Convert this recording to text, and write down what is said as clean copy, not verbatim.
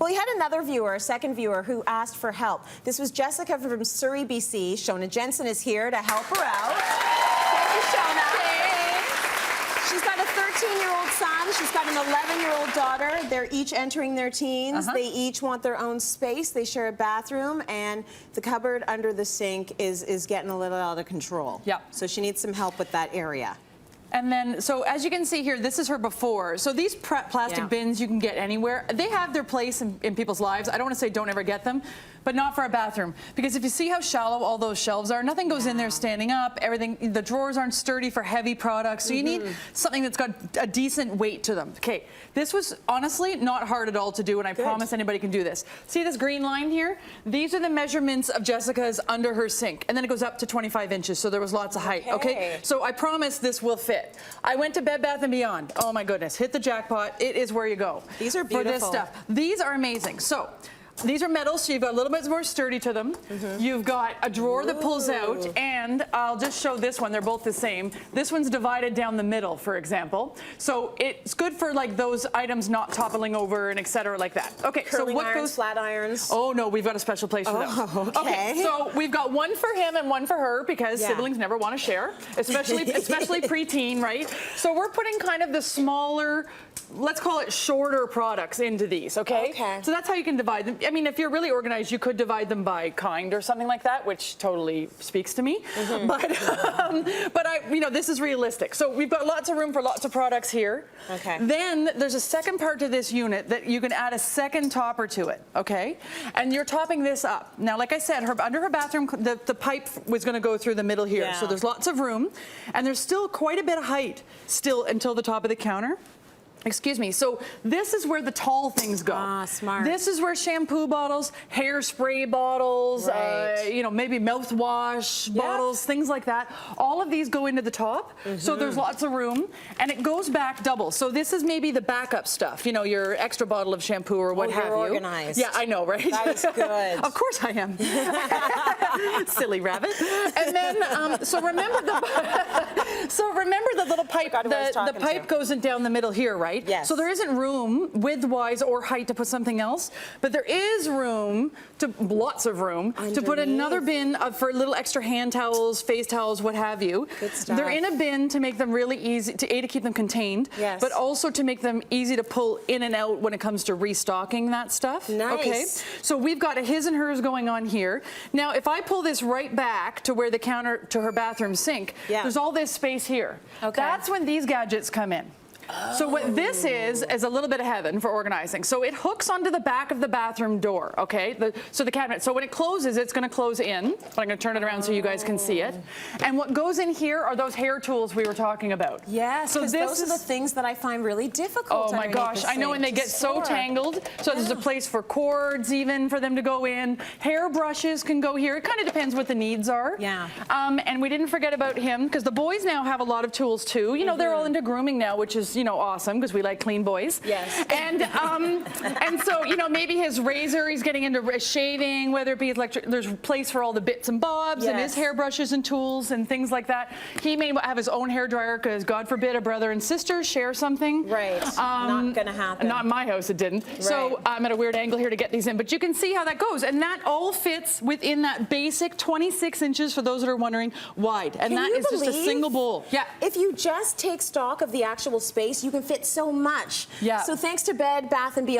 Well, we had another viewer, a second viewer, who asked for help. This was Jessica from Surrey, BC. Shoana Jensen is here to help her out. Thank you, Shoana. She's got a 13-year-old son. She's got an 11-year-old daughter. They're each entering their teens. They each want their own space. They share a bathroom, and the cupboard under the sink is getting a little out of control. Yeah. So she needs some help with that area. And then, so as you can see here, this is her before. So these plastic bins you can get anywhere. They have their place in people's lives. I don't want to say don't ever get them, but not for a bathroom. Because if you see how shallow all those shelves are, nothing goes in there standing up. Everything, the drawers aren't sturdy for heavy products. So you need something that's got a decent weight to them. Okay, this was honestly not hard at all to do, and I promise anybody can do this. See this green line here? These are the measurements of Jessica's under her sink. And then it goes up to 25 inches, so there was lots of height, okay? So I promise this will fit. I went to Bed Bath & Beyond. Oh my goodness, hit the jackpot. It is where you go. These are beautiful. For this stuff. These are amazing. So these are metal, so you've got a little bit more sturdy to them. You've got a drawer that pulls out, and I'll just show this one. They're both the same. This one's divided down the middle, for example. So it's good for like those items not toppling over and et cetera like that. Okay, Curling so what irons, goes? Flat irons. Oh no, we've got a special place for them. Okay. So we've got one for him and one for her because siblings never want to share, especially preteen, right? So we're putting kind of the smaller, let's call it shorter products into these, okay? So that's how you can divide them. I mean, if you're really organized, you could divide them by kind or something like that, which totally speaks to me. But you know, this is realistic. So we've got lots of room for lots of products here. Then there's a second part to this unit that you can add a second topper to it, okay? And you're topping this up. Now, like I said, under her bathroom, the pipe was going to go through the middle here. So there's lots of room, and there's still quite a bit of height still until the top of the counter. Excuse me. So this is where the tall things go. Ah, smart. This is where shampoo bottles, hairspray bottles, you know, maybe mouthwash bottles, things like that. All of these go into the top. So there's lots of room, and it goes back double. So this is maybe the backup stuff. You know, your extra bottle of shampoo or what have you. Organized. Yeah, I know, right? That is good. Of course I am. Silly rabbit. And then, so remember the little pipe. The pipe goes in down the middle here, right? Yes. So there isn't room, width-wise or height, to put something else, but there is room, lots of room, to put another bin for little extra hand towels, face towels, what have you. Good stuff. They're in a bin to make them really easy, to keep them contained, but also to make them easy to pull in and out when it comes to restocking that stuff. Nice. Okay. So we've got a his and hers going on here. Now, if I pull this right back to where the counter to her bathroom sink, there's all this space here. That's when these gadgets come in. So what this is a little bit of heaven for organizing. So it hooks onto the back of the bathroom door, okay? So the cabinet. So when it closes, it's going to close in. But I'm going to turn it around so you guys can see it. And what goes in here are those hair tools we were talking about. Yes, so those are the things that I find really difficult. Oh my gosh, I know, and they get so tangled. So there's a place for cords even for them to go in. Hair brushes can go here. It kind of depends what the needs are. And we didn't forget about him, because the boys now have a lot of tools too. You know, they're all into grooming now, which is, you know, awesome, because we like clean boys. And so, you know, maybe his razor, he's getting into shaving, whether it be electric, there's a place for all the bits and bobs and his hairbrushes and tools and things like that. He may have his own hairdryer, because God forbid a brother and sister share something. Not gonna happen. Not in my house, it didn't. So I'm at a weird angle here to get these in, but you can see how that goes. And that all fits within that basic 26 inches, for those that are wondering, wide. And that is just a single bowl. If you just take stock of the actual space, you can fit so much. So thanks to Bed Bath & Beyond.